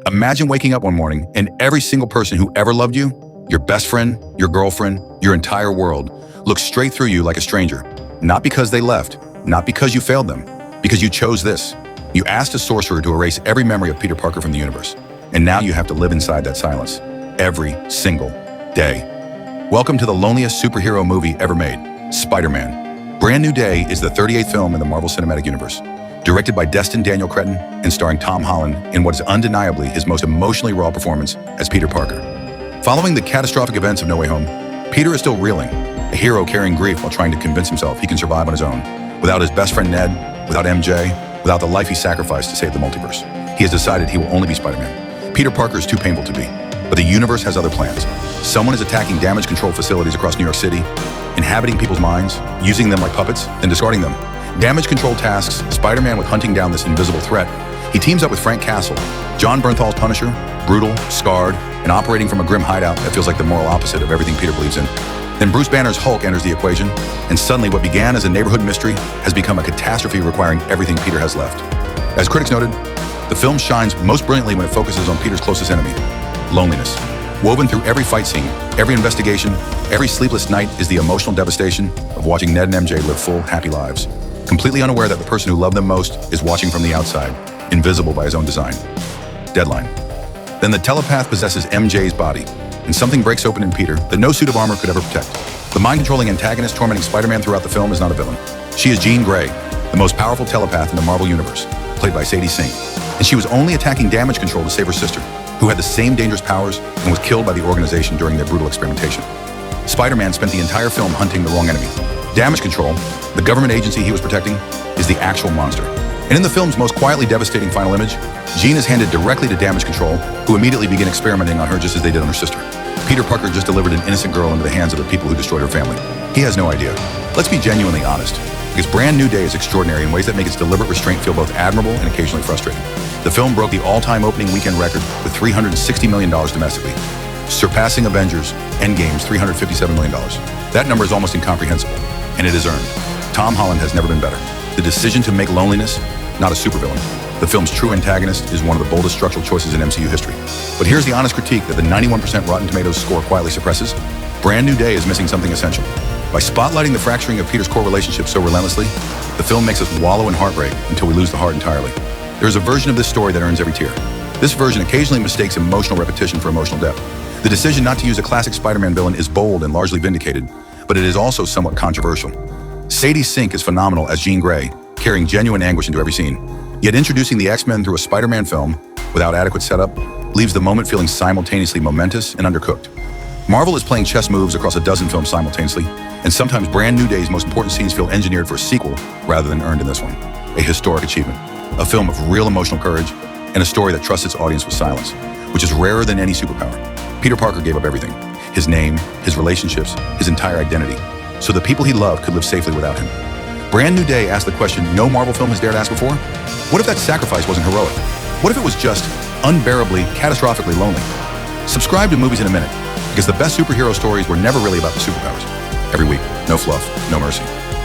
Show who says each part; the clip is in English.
Speaker 1: Imagine waking up one morning and every single person who ever loved you, your best friend, your girlfriend, your entire world, looks straight through you like a stranger. Not because they left, not because you failed them, because you chose this. You asked a sorcerer to erase every memory of Peter Parker from the universe. And now you have to live inside that silence every single day. Welcome to the loneliest superhero movie ever made, Spider-Man. Brand New Day is the 38th film in the Marvel Cinematic Universe. Directed by Destin Daniel Cretton and starring Tom Holland in what is undeniably his most emotionally raw performance as Peter Parker. Following the catastrophic events of No Way Home, Peter is still reeling, a hero carrying grief while trying to convince himself he can survive on his own, without his best friend Ned, without MJ, without the life he sacrificed to save the multiverse. He has decided he will only be Spider-Man. Peter Parker is too painful to be, but the universe has other plans. Someone is attacking damage control facilities across New York City, inhabiting people's minds, using them like puppets, then discarding them. Damage control tasks Spider-Man with hunting down this invisible threat. He teams up with Frank Castle, John Bernthal's Punisher, brutal, scarred, and operating from a grim hideout that feels like the moral opposite of everything Peter believes in. Then Bruce Banner's Hulk enters the equation, and suddenly what began as a neighborhood mystery has become a catastrophe requiring everything Peter has left. As critics noted, the film shines most brilliantly when it focuses on Peter's closest enemy, loneliness. Woven through every fight scene, every investigation, every sleepless night is the emotional devastation of watching Ned and MJ live full, happy lives, completely unaware that the person who loved them most is watching from the outside, invisible by his own design. Deadline. Then the telepath possesses MJ's body, and something breaks open in Peter that no suit of armor could ever protect. The mind-controlling antagonist tormenting Spider-Man throughout the film is not a villain. She is Jean Grey, the most powerful telepath in the Marvel Universe, played by Sadie Sink, and she was only attacking damage control to save her sister, who had the same dangerous powers and was killed by the organization during their brutal experimentation. Spider-Man spent the entire film hunting the wrong enemy. Damage control, the government agency he was protecting, is the actual monster. And in the film's most quietly devastating final image, Jean is handed directly to damage control, who immediately begin experimenting on her just as they did on her sister. Peter Parker just delivered an innocent girl into the hands of the people who destroyed her family. He has no idea. Let's be genuinely honest, because Brand New Day is extraordinary in ways that make its deliberate restraint feel both admirable and occasionally frustrating. The film broke the all-time opening weekend record with $360 million domestically, surpassing Avengers Endgame's $357 million. That number is almost incomprehensible, and it is earned. Tom Holland has never been better. The decision to make loneliness not a supervillain. The film's true antagonist is one of the boldest structural choices in MCU history. But here's the honest critique that the 91% Rotten Tomatoes score quietly suppresses. Brand New Day is missing something essential. By spotlighting the fracturing of Peter's core relationships so relentlessly, the film makes us wallow in heartbreak until we lose the heart entirely. There is a version of this story that earns every tear. This version occasionally mistakes emotional repetition for emotional depth. The decision not to use a classic Spider-Man villain is bold and largely vindicated, but it is also somewhat controversial. Sadie Sink is phenomenal as Jean Grey, carrying genuine anguish into every scene. Yet introducing the X-Men through a Spider-Man film without adequate setup leaves the moment feeling simultaneously momentous and undercooked. Marvel is playing chess moves across a dozen films simultaneously, and sometimes Brand New Day's most important scenes feel engineered for a sequel rather than earned in this one. A historic achievement, a film of real emotional courage, and a story that trusts its audience with silence, which is rarer than any superpower. Peter Parker gave up everything, his name, his relationships, his entire identity, so the people he loved could live safely without him. Brand New Day asked the question no Marvel film has dared ask before. What if that sacrifice wasn't heroic? What if it was just unbearably, catastrophically lonely? Subscribe to Movies in a Minute, because the best superhero stories were never really about the superpowers. Every week, no fluff, no mercy.